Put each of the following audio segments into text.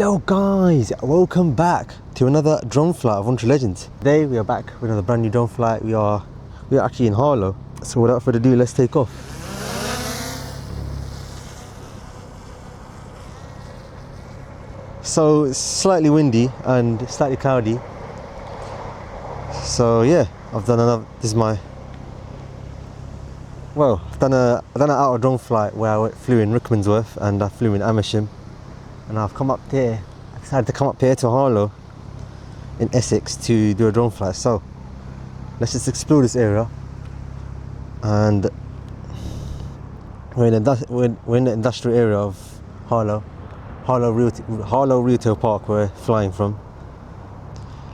Hello guys, welcome back to another drone flight of Untrue Legends. Today we are back with another brand new drone flight. We are actually in Harlow. So without further ado, let's take off. So it's slightly windy and slightly cloudy. So yeah, I've done another. This is my. Well, I've done an outer drone flight where I flew in Rickmansworth and I flew in Amersham, and I've come up here. I decided to come up here to Harlow in Essex to do a drone flight. So let's just explore this area. And we're in the industrial area of Harlow Retail Park. We're flying from.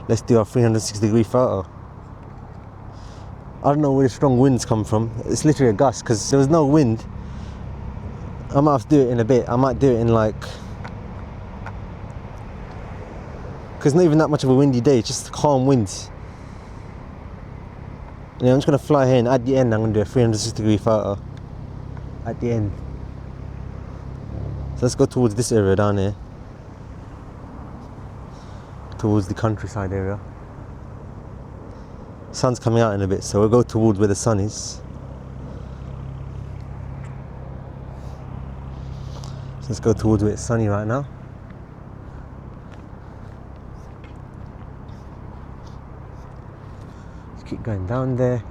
Let's do our 360-degree photo. I don't know where the strong winds come from. It's literally a gust because there was no wind. I might have to do it in a bit. I might do it in like, because not even that much of a windy day, it's just calm winds. Yeah, I'm just going to fly here, and at the end I'm going to do a 360-degree photo at the end. So let's go towards this area down here, towards the countryside area. Sun's coming out in a bit, so we'll go towards where the sun is. So let's go towards where it's sunny right now. Keep going down there.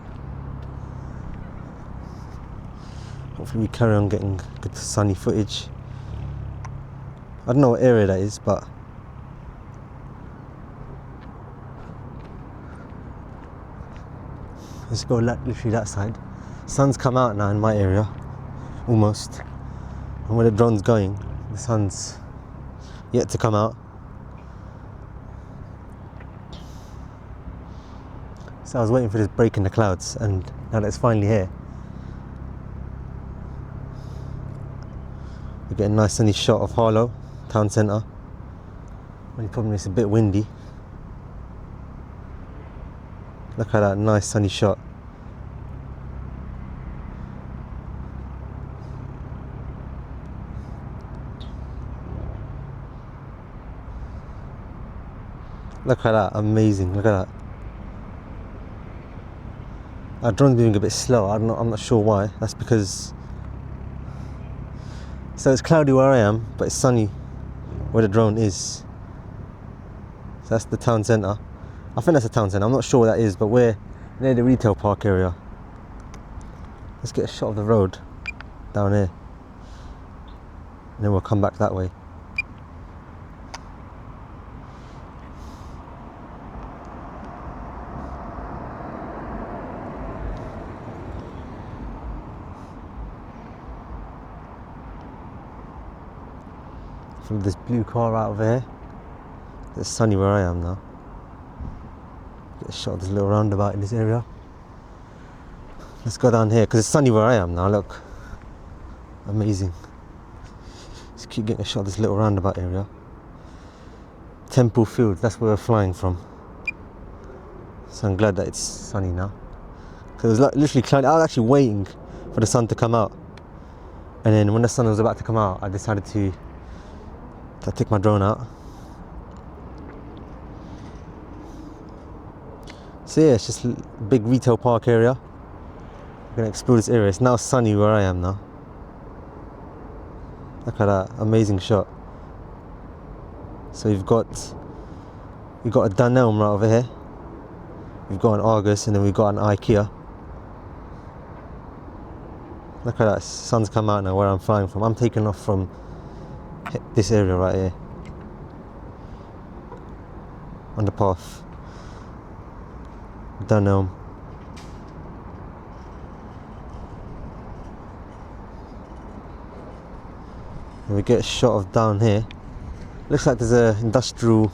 Hopefully we carry on getting good sunny footage. I don't know what area that is, but let's go literally that side. Sun's come out now in my area, almost. And where the drone's going, the sun's yet to come out. So I was waiting for this break in the clouds, and now that it's finally here, we get a nice sunny shot of Harlow town centre. Only problem is it's a bit windy. Look at that nice sunny shot. Look at that, amazing, look at that. Our drone's moving a bit slow. I'm not sure why. That's because, so it's cloudy where I am, but it's sunny where the drone is. So that's the town centre. I think that's the town centre. I'm not sure what that is, but we're near the retail park area. Let's get a shot of the road down here, and then we'll come back that way. From this blue car out of here. It's sunny where I am now. Get a shot of this little roundabout in this area. Let's go down here because it's sunny where I am now. Look, amazing. Just keep getting a shot of this little roundabout area. Temple Field, that's where we're flying from. So I'm glad that it's sunny now. Because it was like literally cloudy. I was actually waiting for the sun to come out, and then when the sun was about to come out, I decided to take my drone out. So yeah, it's just a big retail park area. We're gonna explore this area. It's now sunny where I am now. Look at that, amazing shot. So we've got a Dunelm right over here. We've got an Argus, and then we've got an IKEA. Look at that, sun's come out now where I'm flying from. I'm taking off from this area right here on the path. Dunelm. And we get a shot of down here. Looks like there's a industrial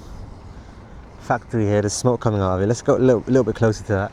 factory here. There's smoke coming out of it. Let's go a little bit closer to that.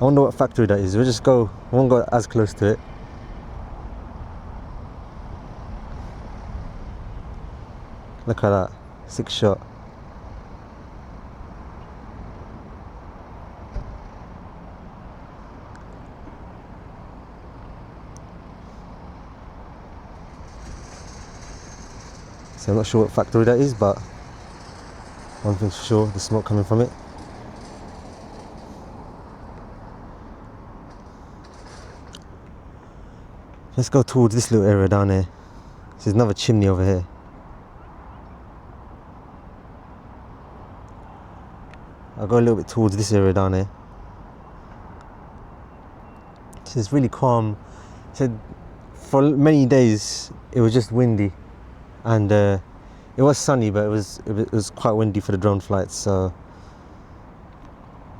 I wonder what factory that is. We'll just go, we won't go as close to it. Look at that, 6 shot. So I'm not sure what factory that is, but one thing's for sure, the smoke coming from it. Let's go towards this little area down here. There's another chimney over here. I'll go a little bit towards this area down here. So it's really calm. So for many days it was just windy, and it was sunny, but it was quite windy for the drone flights. So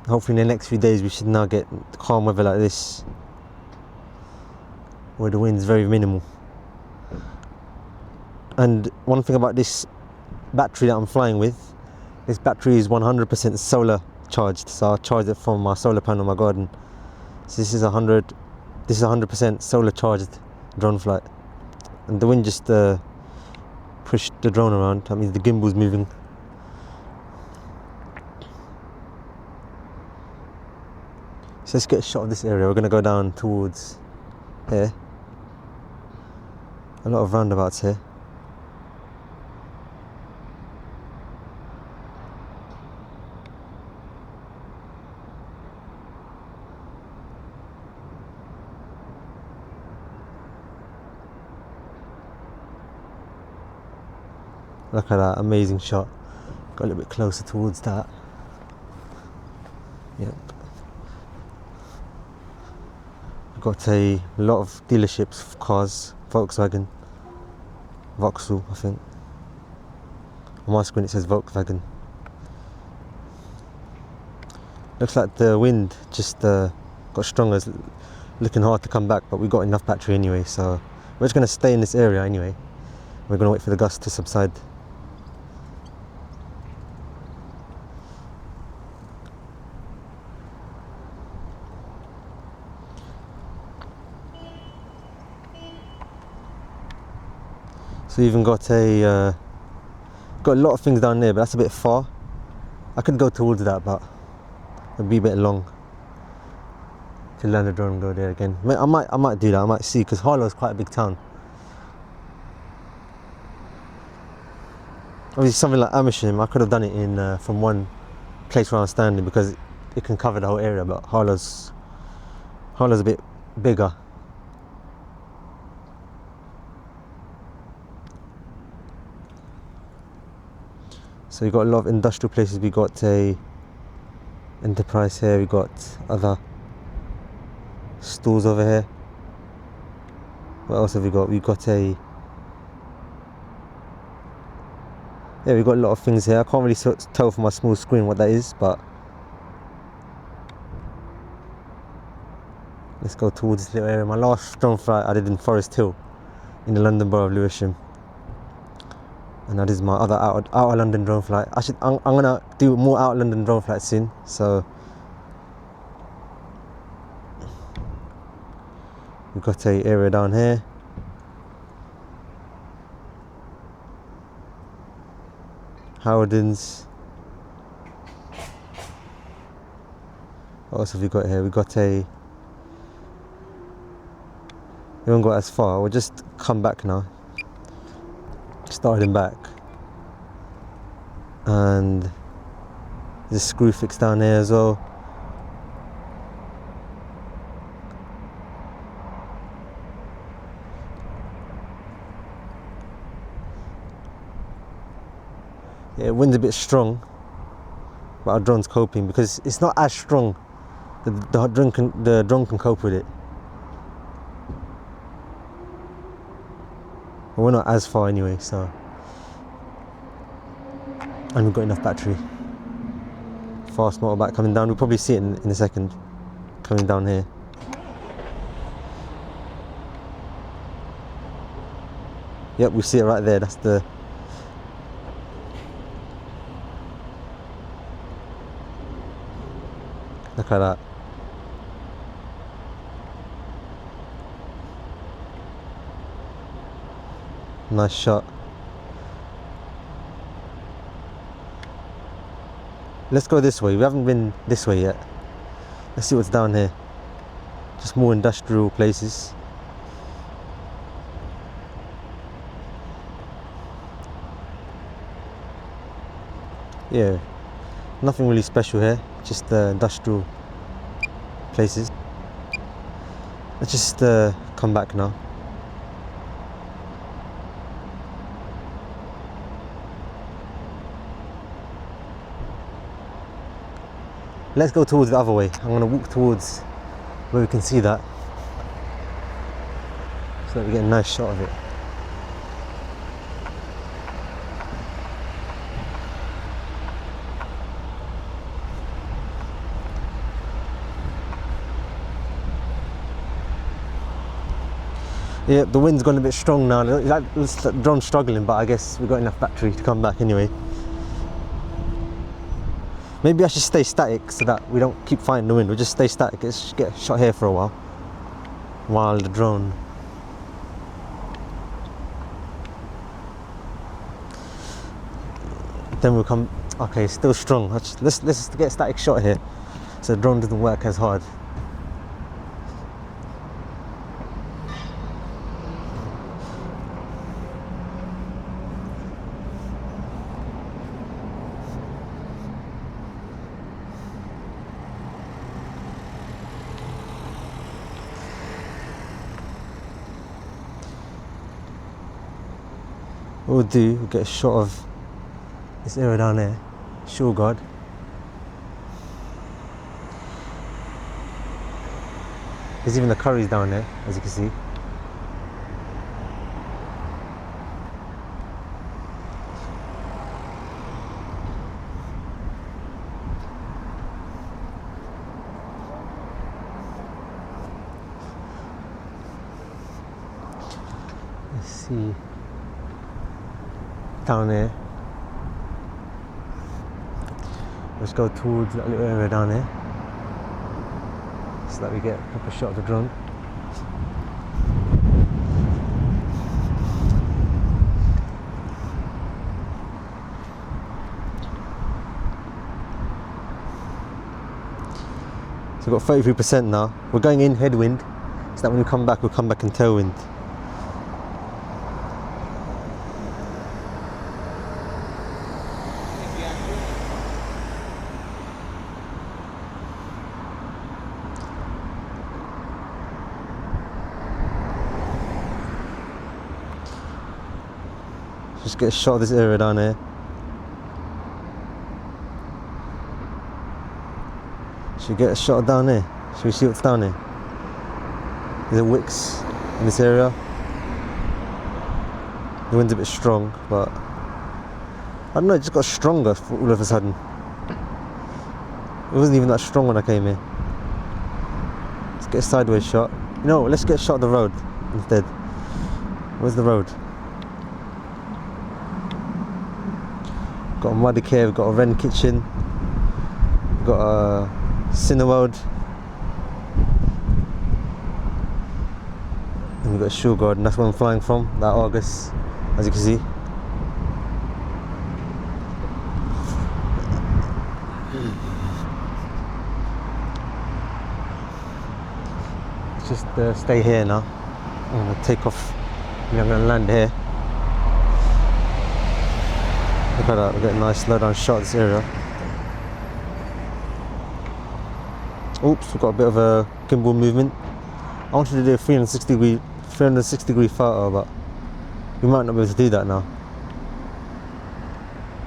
hopefully in the next few days we should now get calm weather like this, where the wind's very minimal. And one thing about this battery that I'm flying with, this battery is 100% solar charged. So I charged it from my solar panel in my garden. So this is 100% solar charged drone flight. And the wind just pushed the drone around. That means the gimbal's moving. So let's get a shot of this area. We're going to go down towards here. A lot of roundabouts here. Look at that, amazing shot. Got a little bit closer towards that. Yep. Got a lot of dealerships of cars, Volkswagen, Vauxhall, I think. On my screen it says Volkswagen. Looks like the wind just got stronger. It's looking hard to come back, but we got enough battery anyway, so we're just going to stay in this area anyway. We're going to wait for the gust to subside. So even got a lot of things down there, but that's a bit far. I could go towards that, but it'd be a bit long to land a drone and go there again. I might do that. I might see, because Harlow is quite a big town. Obviously, something like Amersham, I could have done it in from one place where I'm standing, because it can cover the whole area. But Harlow's a bit bigger. So we've got a lot of industrial places. We got a Enterprise here. We got other stores over here. What else have we got? We got a we've got a lot of things here. I can't really tell from my small screen what that is, but let's go towards this little area. My last drone flight I did in Forest Hill, in the London Borough of Lewisham. And that is my other outer London drone flight. I'm gonna do more outer London drone flights soon. So we've got a area down here. Howardens. What else have we got here? We haven't got as far. We'll just come back now. Starting back, and there's a screw fix down here as well. Yeah, wind's a bit strong, but our drone's coping, because it's not as strong. The drone can cope with it. But we're not as far anyway, so. And we've got enough battery. Fast motorbike coming down. We'll probably see it in a second. Coming down here. Yep, we see it right there. That's the. Look at that. Nice shot. Let's go this way. We haven't been this way yet. Let's see what's down here. Just more industrial places. Yeah, nothing really special here. Just industrial places. Let's just come back now. Let's go towards the other way. I'm gonna walk towards where we can see that, so that we get a nice shot of it. Yeah, the wind's gone a bit strong now. The drone's struggling, but I guess we've got enough battery to come back anyway. Maybe I should stay static so that we don't keep fighting the wind. We'll just stay static. Let's just get shot here for a while the drone. Then we'll come. Okay, still strong. Let's just get a static shot here, so the drone doesn't work as hard. What we'll do, we'll get a shot of this area down there, shore guard. There's even the curries down there, as you can see. Let's see. Down there. Let's go towards that little area down there, so that we get a proper shot of the drone. So we've got 33% now. We're going in headwind, so that when we come back, we'll come back in tailwind. Just get a shot of this area down here. Should we get a shot down there? Should we see what's down there? There's a wicks in this area. The wind's a bit strong, but I don't know, it just got stronger all of a sudden. It wasn't even that strong when I came here. Let's get a sideways shot. You know what, let's get a shot of the road instead. Where's the road? Got a muddy cave, got a Wren kitchen, got a Cineworld, and we've got a shore guard, and that's where I'm flying from, that Argus, as you can see. Let's just stay here now. I'm going to take off, I'm going to land here. Look at that, we've got a nice low down shot of this area. Oops, we've got a bit of a gimbal movement. I wanted to do a 360 degree photo, but we might not be able to do that now.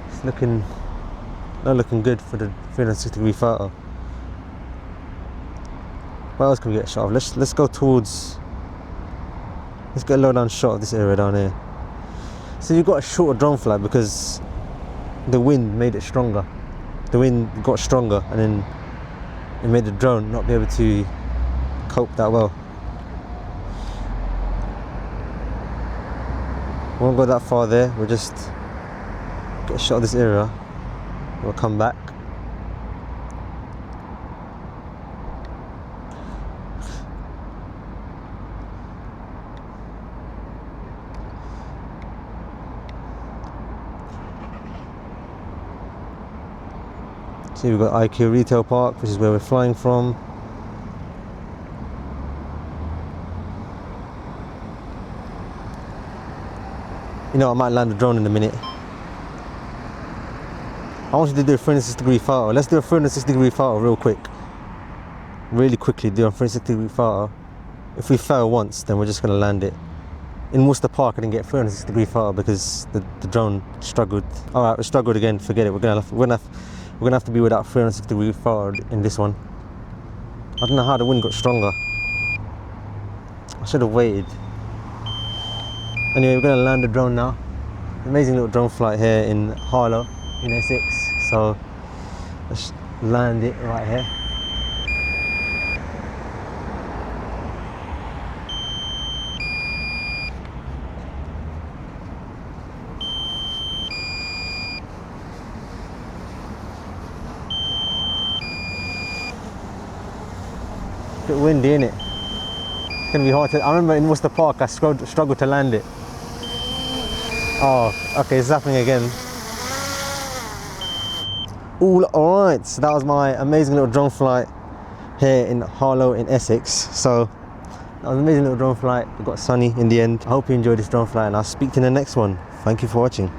It's not looking good for the 360 degree photo. What else can we get a shot of? Let's go towards. Let's get a low down shot of this area down here. So you've got a shorter drone flight because the wind made it stronger. The wind got stronger, and then it made the drone not be able to cope that well. We won't go that far there. We'll just get a shot of this area. We'll come back. See, we've got IQ Retail Park, which is where we're flying from. You know, I might land a drone in a minute. I want you to do a 360-degree photo. Let's do a 360-degree photo real quick. Really quickly do a 360-degree photo. If we fail once, then we're just going to land it. In Worcester Park, I didn't get a 360-degree photo because the drone struggled. Alright, we struggled again, forget it. We're gonna have to be without 360-degree photo in this one. I don't know how the wind got stronger. I should have waited. Anyway, we're going to land the drone now. Amazing little drone flight here in Harlow, in Essex. So let's land it right here. A bit windy, isn't it? It's going to be hard to... I remember in Worcester Park I struggled to land it. Oh, okay, it's happening again. Alright, so that was my amazing little drone flight here in Harlow in Essex. So that was an amazing little drone flight. It got sunny in the end. I hope you enjoyed this drone flight and I'll speak to you in the next one. Thank you for watching.